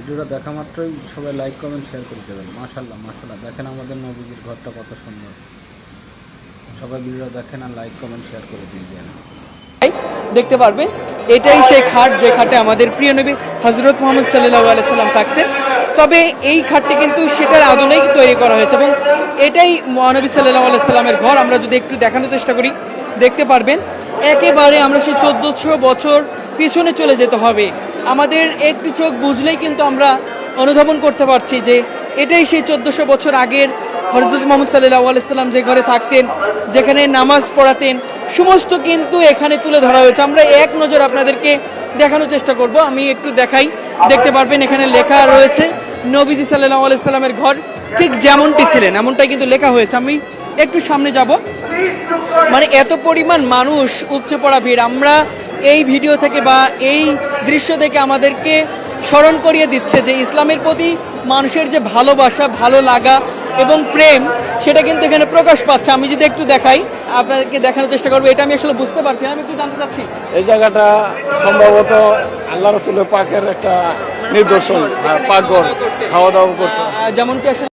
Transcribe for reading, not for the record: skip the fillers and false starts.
ভিডিওটা দেখা মাত্রই সবাই লাইক কমেন্ট শেয়ার করে দেবেন। মাশাআল্লাহ মাশাআল্লাহ, দেখেন আমাদের নবীজির ঘরটা কত সুন্দর। সবাই ভিডিওটা দেখেন আর লাইক কমেন্ট শেয়ার করে দিয়ে যান। দেখতে পারবেন এটাই সেই খাট যে খাটে আমাদের প্রিয় নবী হযরত মুহাম্মদ সাল্লাল্লাহু আলাইহি সাল্লাম থাকতেন। তবে এই খাটটি কিন্তু সেটার আদলেই তৈরি করা হয়েছে এবং এটাই মহানবী সাল্লাল্লাহু আলাইহি সাল্লামের ঘর। আমরা যদি একটু দেখানোর চেষ্টা করি দেখতে পারবেন একেবারে আমরা সেই 1400 বছর পিছনে চলে যেতে হবে। আমাদের একটু চোখ বুঝলেই কিন্তু আমরা অনুধাবন করতে পারছি যে এটাই সেই 1400 বছর আগের হযরত মুহাম্মদ সাল্লাল্লাহু আলাইহি সাল্লাম যে ঘরে থাকতেন, যেখানে নামাজ পড়াতেন, সমস্ত কিন্তু এখানে তুলে ধরা হয়েছে। আমরা এক নজর আপনাদেরকে দেখানোর চেষ্টা করব। আমি একটু দেখাই, দেখতে পারবেন এখানে লেখা রয়েছে নবীজি সাল্লাল্লাহু আলাইহি সাল্লামের ঘর ঠিক যেমনটি ছিলেন এমনটাই কিন্তু লেখা হয়েছে। আমি একটু সামনে যাব, মানে এত পরিমাণ মানুষ, উপচে পড়া ভিড়। আমরা এই ভিডিও থেকে বা এই দৃশ্য থেকে আমাদেরকে স্মরণ করিয়ে দিচ্ছে যে ইসলামের প্রতি মানুষের যে ভালোবাসা, ভালো লাগা এবং প্রেম, সেটা কিন্তু এখানে প্রকাশ পাচ্ছে। আমি যদি একটু দেখাই, আপনাদেরকে দেখানোর চেষ্টা করবো। এটা আমি আসলে বুঝতে পারছি না, আমি একটু জানতে চাচ্ছি। এই জায়গাটা সম্ভবত আল্লাহ রাসূলের পাকের একটা নিদর্শন, পাকঘর, খাওয়া দাওয়া করতে। যেমন কি আসলে